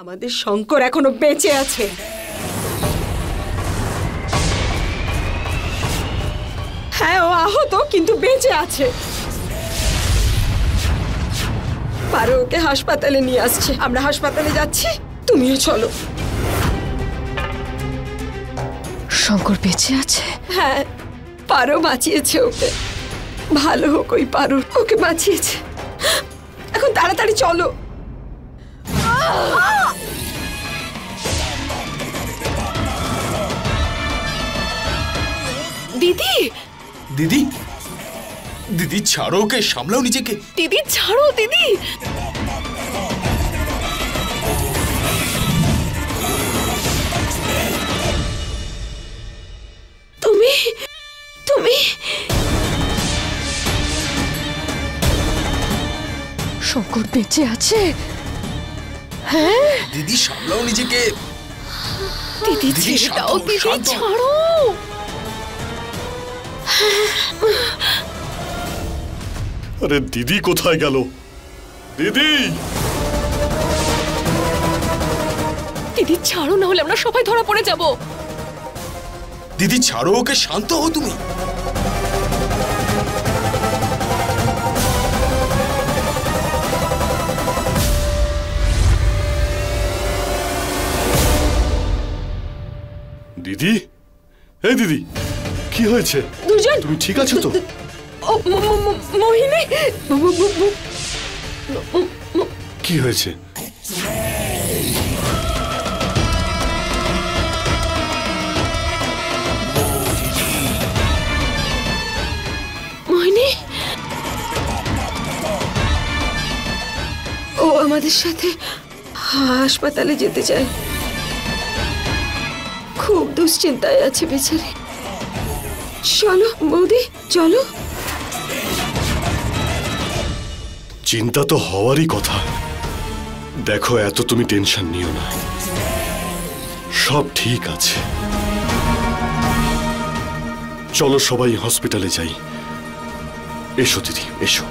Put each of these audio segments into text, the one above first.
আমাদের শঙ্কর এখনো বেঁচে আছে। হ্যাঁ, ও আহত কিন্তু বেঁচে আছে। পারো ওকে হাসপাতালে নিয়ে আসছে। আমরা হাসপাতালে যাচ্ছি, তুমিও চলো। শঙ্কর বেঁচে আছে? হ্যাঁ, পারো বাঁচিয়েছে ওকে। ভালো হোক ওই পারো, ওকে বাঁচিয়েছে। এখন তাড়াতাড়ি চলো। দিদি, দিদি, দিদি ছাড়ো ওকে, সামলাও নিজেকে। দিদি ছাড়ো দিদি। তুমি তুমি শঙ্কর বেঁচে আছে? হ্যাঁ দিদি সামলাও নিজেকে। দিদি, ছেড়ে শান্ত দাও হও, দিদি, শান্ত হও। ছাড়ো। আরে দিদি কোথায় গেল? দিদি, দিদি ছাড়ো, না হলে আমরা সবাই ধরা পড়ে যাব। দিদি ছাড়ো ওকে, শান্ত হও তুমি। দিদি, এই দিদি, কি হয়েছে? দুজন তুমি ঠিক আছো তো? মোহিনী, কি হয়েছে? মোহিনী, ও আমাদের সাথে হাসপাতালে যেতে চায়। খুব দুশ্চিন্তায় আছে বেচারি। চলো বৌদি, চলো। চিন্তা তো হওয়ারই কথা। দেখো, এত তুমি টেনশন নিও না, সব ঠিক আছে। চলো সবাই হসপিটালে যাই। এসো দিদি, এসো।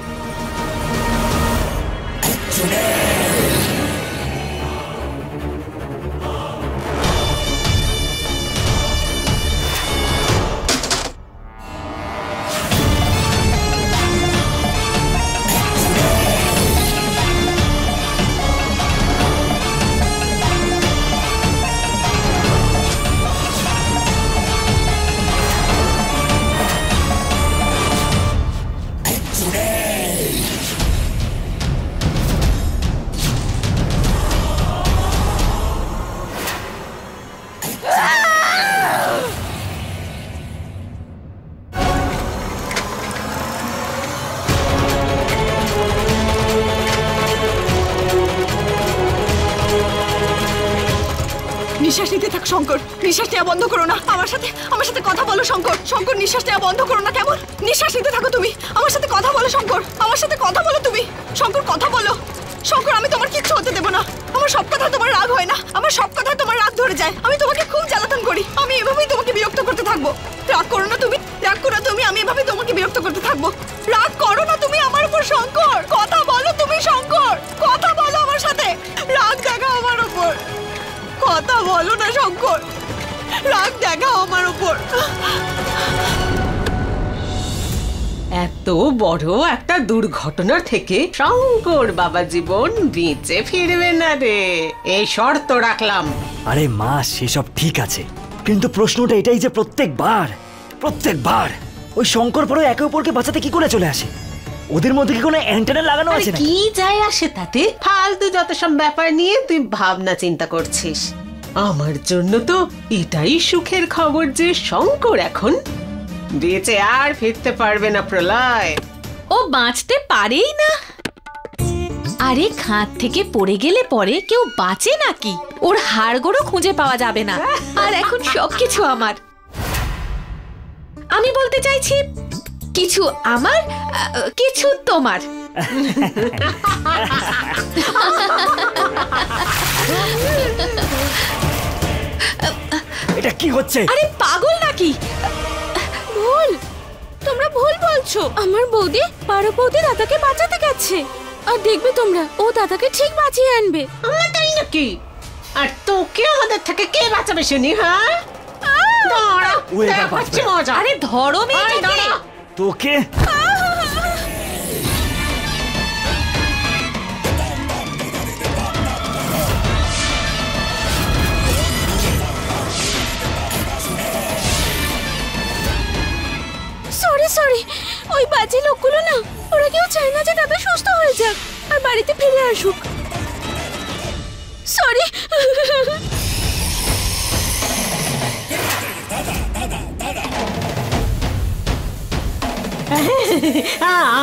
নিঃশ্বাস নিতে থাক শঙ্কর, নিঃশ্বাস নেওয়া বন্ধ করো না। আমার সাথে কথা বলো শঙ্কর। শঙ্কর, নিঃশ্বাস নেওয়া বন্ধ করো না। কেমন? নিঃশ্বাস নিতে থাকো তুমি। আমার সাথে কথা বলো শঙ্কর, আমার সাথে কথা বলো তুমি। শঙ্কর, কথা বলো। শঙ্কর, আমি তোমার কিচ্ছু হতে দেবো না। আমার সব কথা তোমার রাগ হয় না, আমার সব কথা তোমার রাগ ধরে যায়। আমি তোমাকে খুব জ্বালাতন করি, আমি এভাবেই তোমাকে বিরক্ত করতে থাকবো। রাগ করো না তুমি, রাগ করো তুমি, আমি এভাবেই তোমাকে বিরক্ত করতে থাকবো। রাগ করো না তুমি আমার উপর শঙ্কর। কথা বলো তুমি শঙ্কর, কথা বলো আমার সাথে। রাগ দেখাও আমার উপর, কথা বলো না শঙ্কর। রাগ দেখাও আমার উপর। এত বড় একটা দুর্ঘটনা থেকে শঙ্কর বাবা জীবন বেঁচে ফিরবে না রে, এই শর্ত রাখলাম। আরে মা, সেসব ঠিক আছে, কিন্তু প্রশ্নটা এটাই যে প্রত্যেকবার ওই শঙ্কর পরে একে অপরকে বাঁচাতে কি করে চলে আসে? ওদের মধ্যে কি কোনো অ্যান্টেনা লাগানো আছে নাকি? কি যায় আসে তাতে? ফালতু যত সব ব্যাপার নিয়ে তুই ভাবনা চিন্তা করছিস। আমার জন্য তো এটাই সুখের খবর যে শঙ্কর এখন বেঁচে আর ফিরতে পারবে না প্রলয়। ও বাঁচতে পারেই না। আরে খাত থেকে পড়ে গেলে পরে কেউ বাঁচে নাকি? ওর হাড়গোড়ও খুঁজে পাওয়া যাবে না। আর এখন সবকিছু আমার। আমি বলতে চাইছি, কিছু আমার, কিছু তোমার। এটা কি হচ্ছে? আরে পাগল নাকি? ভুল, তোমরা ভুল বলছো। করছো? আমার বৌদি পারো বৌদি দাদাকে বাঁচাতে গেছে, আর দেখবে তোমরা ও দাদাকে ঠিক বাঁচিয়ে আনবে। আমার তাই নাকি? আর তোকে আমাদের থেকে কে বাঁচাবে শুনি? হ্যাঁ দাঁড়া, ও এবার দেখাচ্ছি বাঁচবে। মজা। আরে ধরো আরে মেয়েটাকে। দাঁড়া। তোকে সরি সরি, ওই বাজে লোকগুলো না, ওরা কেউ চায় না যে দাদা সুস্থ হয়ে যাক আর বাড়িতে ফিরে আসুক। সরি।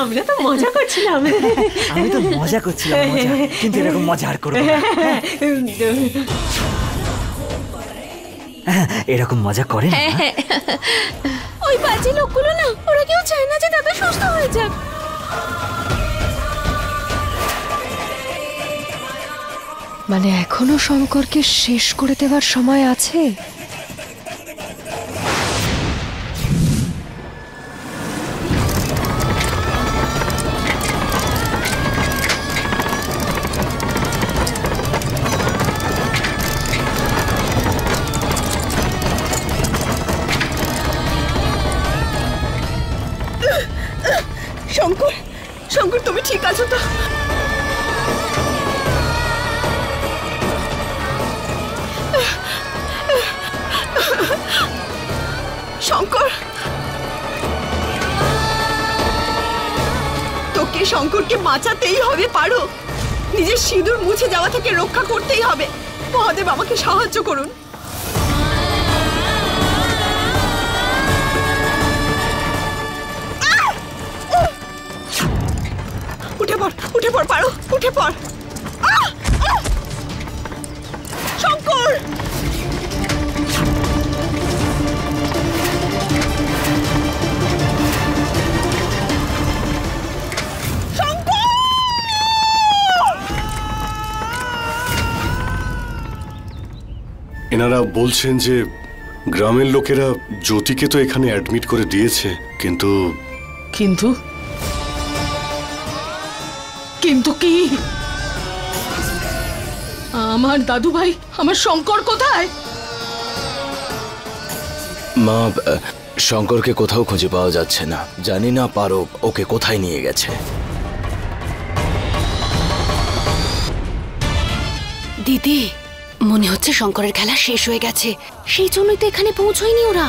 আমরা তো মজা করছিলাম। আমি তো মজা করছিলাম, মজা, কিন্তু এরকম মজা আর করবো না। এরকম মজা করে না। ওই বাজে লোকগুলো না, ওরা কেউ চায় না যে দাদা সুস্থ হয়ে যাক। মানে এখনো শঙ্করকে শেষ করে দেওয়ার সময় আছে? শঙ্কর, শঙ্কর তুমি ঠিক আছো তো? শঙ্কর, তোকে শঙ্করকে বাঁচাতেই হবে। পারো, নিজের সিঁদুর মুছে যাওয়া থেকে রক্ষা করতেই হবে। মহাদেব আমাকে সাহায্য করুন। উঠে পড়, উঠে পড়, পারো, উঠে পড়। শঙ্কর, এনারা বলছেন যে গ্রামের লোকেরা জ্যোতিকে তো এখানে অ্যাডমিট করে দিয়েছে, কিন্তু কিন্তু কিন্তু কি? আমার দাদু ভাই, আমার শঙ্কর কোথায়? মা, শঙ্করকে কোথাও খুঁজে পাওয়া যাচ্ছে না। জানি না পারো ওকে কোথায় নিয়ে গেছে। দিদি, মনে হচ্ছে শঙ্করের খেলা শেষ হয়ে গেছে, সেই জন্যই তো এখানে পৌঁছয়নি ওরা।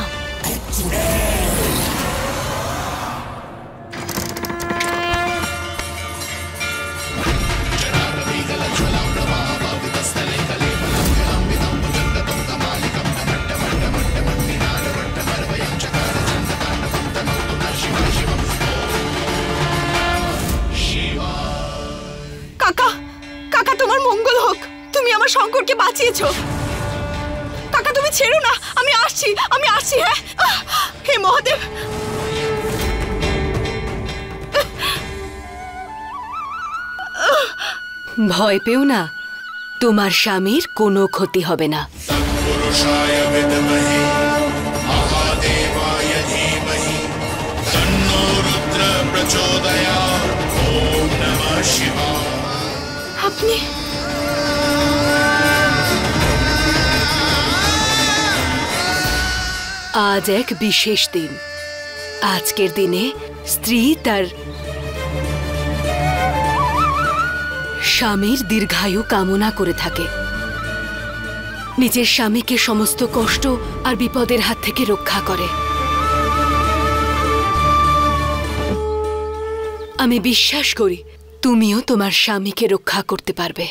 কাকা, কাকা তোমার মঙ্গল হোক। তুমি আমার শঙ্করকে বাঁচিয়েছো। কাকা তুমি ছেড়ো না, আমি আসছি, আমি আসছি। হ্যাঁ, হে মহাদেব। ভয় পেও না, তোমার স্বামীর কোনো ক্ষতি হবে না। আপনি আজ এক বিশেষ দিন। আজকের দিনে স্ত্রী তার স্বামীর দীর্ঘায়ু কামনা করে থাকে, নিজের স্বামীকে সমস্ত কষ্ট আর বিপদের হাত থেকে রক্ষা করে। আমি বিশ্বাস করি তুমিও তোমার স্বামীকে রক্ষা করতে পারবে।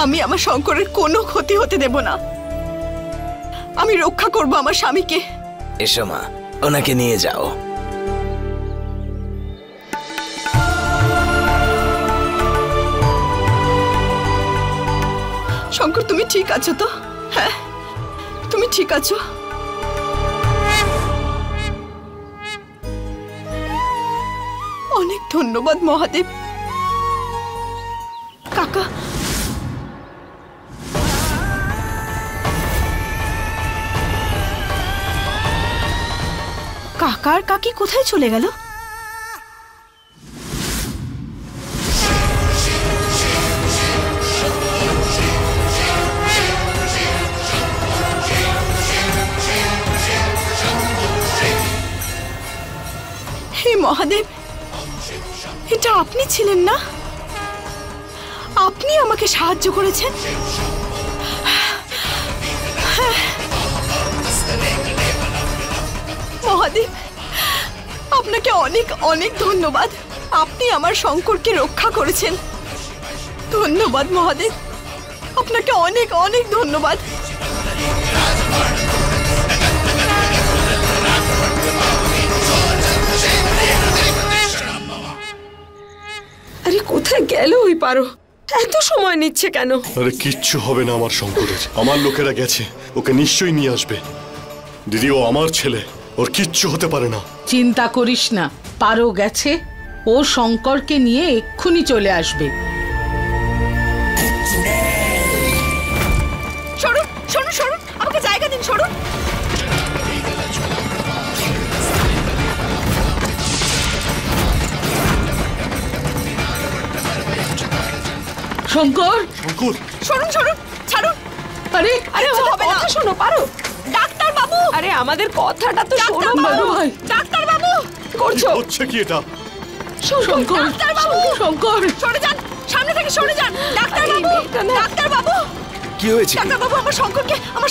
আমি আমার শঙ্করের কোনো ক্ষতি হতে দেব না। আমি রক্ষা করব আমার স্বামীকে। এসো মা, ওনাকে নিয়ে যাও। শঙ্কর, তুমি ঠিক আছো তো? হ্যাঁ, তুমি ঠিক আছো? অনেক ধন্যবাদ মহাদেব। কাকা, কাকা আর কাকি কোথায় চলে গেল? হে মহাদেব, এটা আপনি ছিলেন না? আপনি আমাকে সাহায্য করেছেন। মহাদেব, আপনাকে অনেক অনেক ধন্যবাদ। আপনি আমার শঙ্করকে রক্ষা করেছেন। ধন্যবাদ মহাদেব, আপনাকে অনেক অনেক ধন্যবাদ। আরে কোথায় গেল ওই পারো? এত সময় নিচ্ছে কেন? আরে কিচ্ছু হবে না আমার শঙ্করের। আমার লোকেরা গেছে, ওকে নিশ্চয়ই নিয়ে আসবে। দিদি, ও আমার ছেলে, ওর কিচ্ছু হতে পারে না। চিন্তা করিস না, পারো গেছে, ও শঙ্করকে নিয়ে এক্ষুনি চলে আসবে। সরুন সরুন সরুন, আমাকে জায়গা দিন, সরুন। শঙ্কর, শঙ্কর, সরুন সরুন, ছাড়ুন। আরে আরে ও হবে না। শোনো পারো, ডাক্তার বাবু। আরে আমাদের কথাটা তো শোনো বাবু ভাই। ডাক্তার বাবু, কি করছো? হচ্ছে কি এটা? শঙ্কর, ডাক্তার বাবু, শঙ্কর, সরে যান, সামনে থেকে সরে যান। ডাক্তার বাবু, ডাক্তার বাবু, কি হয়েছে? ডাক্তার বাবু, আমার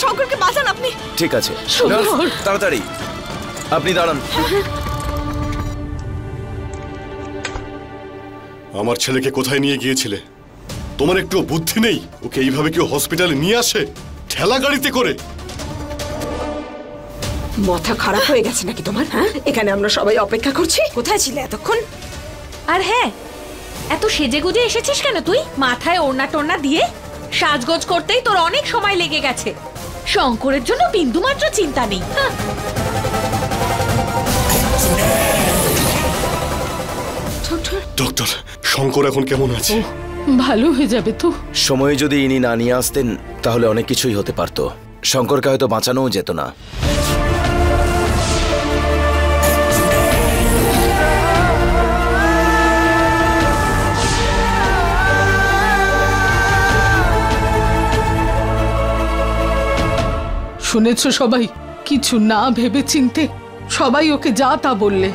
শঙ্করকে বাঁচান আপনি। ঠিক আছে, শঙ্কর। নার্স, তাড়াতাড়ি আপনি দাঁড়ান। আমার ছেলেকে কোথায় নিয়ে গিয়েছিলে? তোমার একটু বুদ্ধি নেই? ওকে এইভাবে কেউ হসপিটালে নিয়ে আসে, ঠেলা গাড়িতে করে? মাথা খারাপ হয়ে গেছে নাকি তোমার? হ্যাঁ, এখানে আমরা সবাই অপেক্ষা করছি। কোথায় ছিলে এতক্ষণ? আর হ্যাঁ, এত সেজে গুজে এসেছিস কেন তুই? মাথায় ওড়না টোড়না দিয়ে সাজগোজ করতেই তোর অনেক সময় লেগে গেছে। শঙ্করের জন্য বিন্দুমাত্র চিন্তা নেই। ডক্টর, শঙ্কর এখন কেমন আছে? ভালো হয়ে যাবে তো। সময়ে যদি ইনি না নিয়ে আসতেন তাহলে অনেক কিছুই হতে পারতো। শঙ্করকে হয়তো বাঁচানোও যেত না। শুনেছ সবাই? কিছু না ভেবে চিনতে সবাই ওকে যা তা বললে।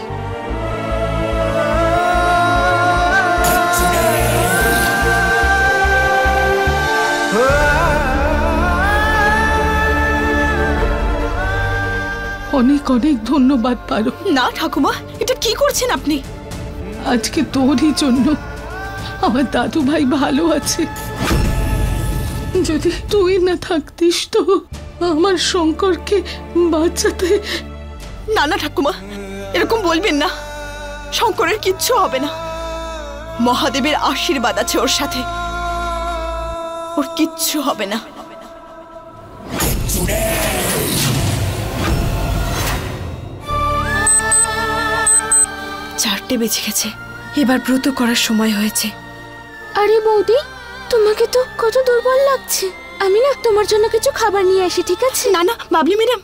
অনেক অনেক ধন্যবাদ পারো। না ঠাকুমা, এটা কি করছেন আপনি? আজকে তোরই জন্য আমার দাদু ভাই ভালো আছে। যদি তুই না থাকতিস তো আমার শঙ্করকে বাঁচাতে। না না ঠাকুমা, এরকম বলবেন না। শঙ্করের কিচ্ছু হবে না। মহাদেবের আশীর্বাদ আছে ওর সাথে, ওর কিচ্ছু হবে না। চারটে বেজে গেছে, এবার ব্রত করার সময় হয়েছে। আরে বৌদি, তোমাকে তো কত দুর্বল লাগছে। আমি না তোমার জন্য কিছু খাবার নিয়ে আসি, ঠিক আছে? না না বাবলি ম্যাডাম,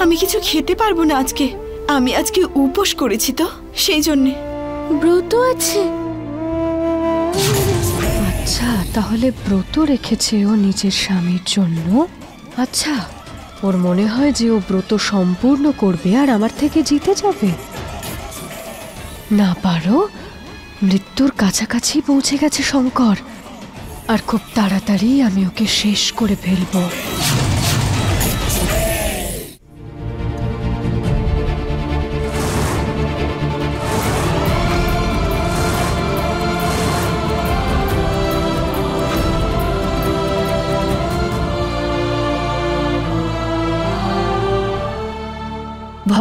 আমি কিছু খেতে পারবো না আজকে। আমি আজকে উপোস করেছি তো, সেই জন্যে। ব্রত আছে? আচ্ছা, তাহলে ব্রত রেখেছে ও নিজের স্বামীর জন্য। আচ্ছা, ওর মনে হয় যে ও ব্রত সম্পূর্ণ করবে আর আমার থেকে জিতে যাবে। না পারো, মৃত্যুর কাছাকাছি পৌঁছে গেছে শঙ্কর, আর খুব তাড়াতাড়ি আমি ওকে শেষ করে ফেলবো।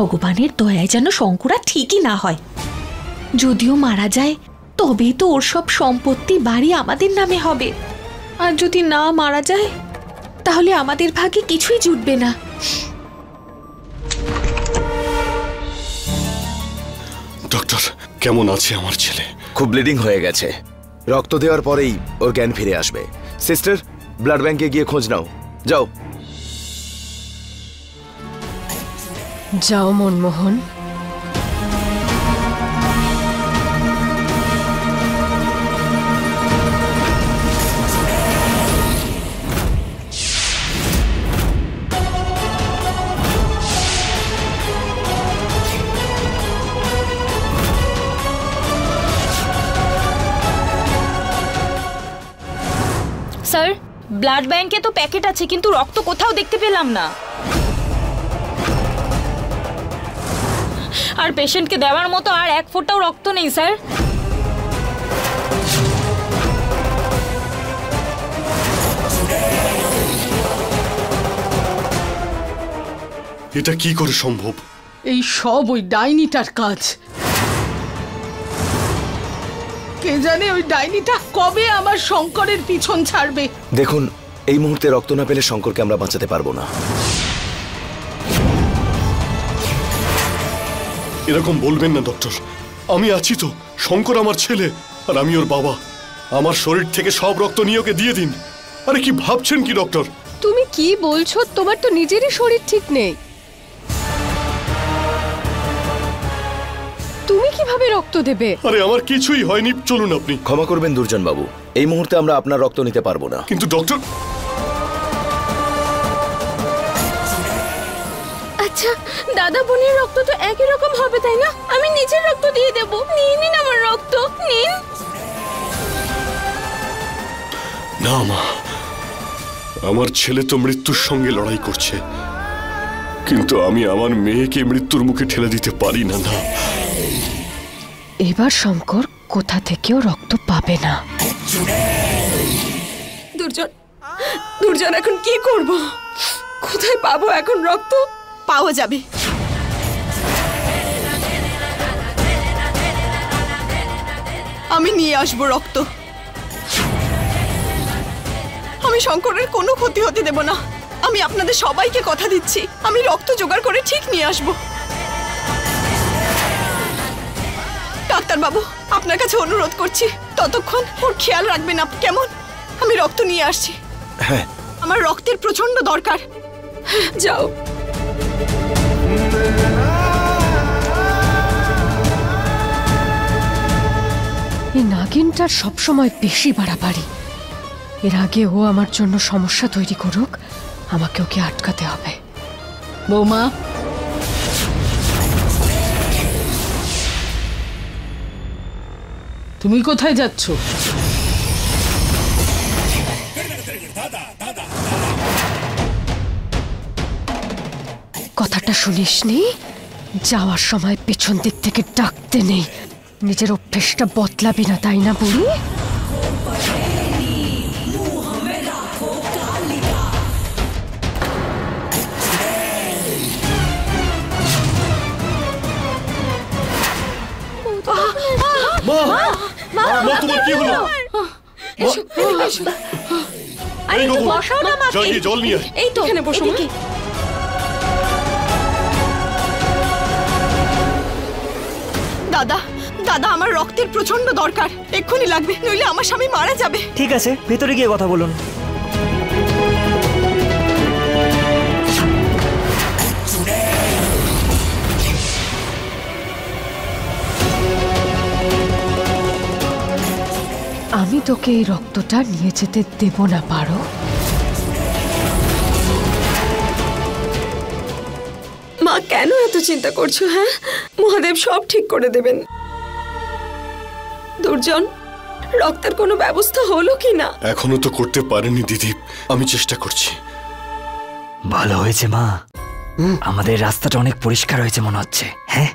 ভগবানের দয়ায় যেন শঙ্করা ঠিকই না হয়। যদিও মারা যায় তবেই তো ওর সব সম্পত্তি বাড়ি আমাদের নামে হবে। আর যদি না মারা যায় তাহলে আমাদের ভাগে কিছুই জুটবে না। ডক্টর, কেমন আছে আমার ছেলে? খুব ব্লিডিং হয়ে গেছে। রক্ত দেওয়ার পরেই ওর জ্ঞান ফিরে আসবে। সিস্টার, ব্লাড ব্যাংকে গিয়ে খোঁজ নাও, যাও। যাও মনমোহন। স্যার, ব্লাড ব্যাংকে তো প্যাকেট আছে কিন্তু রক্ত কোথাও দেখতে পেলাম না। আর পেশেন্টকে দেওয়ার মতো আর এক ফোঁটাও রক্ত নেই স্যার। এটা কি করে সম্ভব? এই সব ওই ডাইনিটার কাজ। কে জানে ওই ডাইনিটা কবে আমার শঙ্করের পিছন ছাড়বে। দেখুন, এই মুহূর্তে রক্ত না পেলে শঙ্করকে আমরা বাঁচাতে পারবো না। এরকম বলবেন না ডক্টর, আমি আছি তো। শঙ্কর আমার ছেলে আর আমি ওর বাবা। আমার শরীর থেকে সব রক্ত নিয়ে ওকে দিয়ে দিন। আরে কি ভাবছেন কি ডক্টর? তুমি কি বলছো? তোমার তো নিজেরই শরীর ঠিক নেই। তুমি কিভাবে রক্ত দেবে? আরে আমার কিছুই হয়নি, চলুন আপনি। ক্ষমা করবেন দুর্জন বাবু, এই মুহূর্তে আমরা আপনার রক্ত নিতে পারবো না। কিন্তু ডক্টর। আচ্ছা, দাদা বোনের রক্ত তো একই রকম হবে তাই না? আমি নিজের রক্ত দিয়ে দেব। নিয়ে নিন আমার রক্ত, নিন। না মা, আমার ছেলে তো মৃত্যুর সঙ্গে লড়াই করছে, কিন্তু আমি আমার মেয়েকে মৃত্যুর মুখে ঠেলে দিতে পারি না। না, এবার শঙ্কর কোথা থেকেও রক্ত পাবে না। দুর্জন, দুর্জন, এখন কি করব? কোথায় পাবো এখন রক্ত? পাওয়া যাবে। আমি নিয়ে আসবো রক্ত। আমি শঙ্করের কোনো ক্ষতি হতে দেব না। আমি আপনাদের সবাইকে কথা দিচ্ছি, আমি রক্ত জোগাড় করে ঠিক নিয়ে আসবো। ডাক্তারবাবু, আপনার কাছে অনুরোধ করছি, ততক্ষণ ওর খেয়াল রাখবেন আপনি, কেমন? আমি রক্ত নিয়ে আসছি। হ্যাঁ, আমার রক্তের প্রচন্ড দরকার। যাও। এই নাগিনটার সবসময় বেশি বাড়াবাড়ি। এর আগে ও আমার জন্য সমস্যা তৈরি করুক, আমাকে ওকে আটকাতে হবে। বৌমা, তুমি কোথায় যাচ্ছ? কথাটা শুনিসনি? যাওয়ার সময় পেছন দিক থেকে ডাকতে নেই। নিজের অভ্যেসটা বদলাবি না, তাই না বুড়ি? তোমার কি হলো? আরে একটু বসাও না মাকে। জল নিয়ে এই তো এখানে বসো। দাদা, দাদা, আমার রক্তের প্রচন্ড দরকার, এক্ষুনি লাগবে, নইলে আমার স্বামী মারা যাবে। ঠিক আছে, ভেতরে গিয়ে কথা বলুন। আমি তোকে এই রক্তটা নিয়ে যেতে দেব না, পারো? মা, কেন এত চিন্তা করছো? হ্যাঁ, মহাদেব সব ঠিক করে দেবেন। দুর্জন, রক্তের কোনো ব্যবস্থা হলো কি না? এখনো তো করতে পারেনি দিদি, আমি চেষ্টা করছি। ভালো হয়েছে মা, আমাদের রাস্তাটা অনেক পরিষ্কার হয়েছে মনে হচ্ছে। হ্যাঁ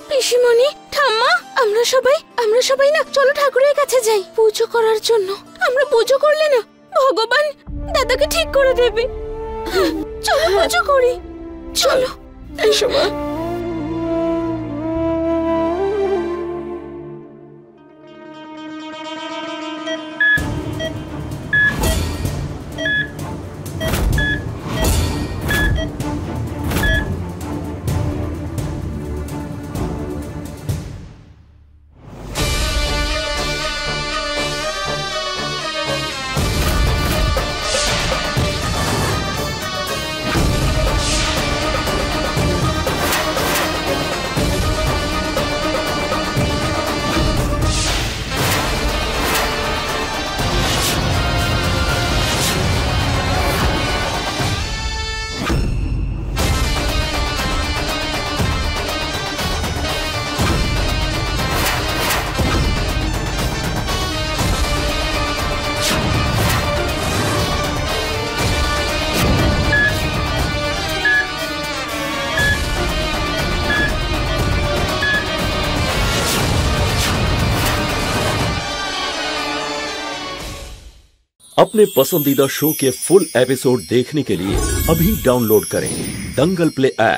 পিসিমণি, ঠাম্মা, আমরা সবাই না, চলো ঠাকুরের কাছে যাই পুজো করার জন্য। আমরা পুজো করলে না ভগবান দাদাকে ঠিক করে দেবে। চলো পুজো করি, চলো। এসো মা। अपने पसंदीदा शो के फुल एपिसोड देखने के लिए अभी डाउनलोड करें दंगल प्ले ऐप।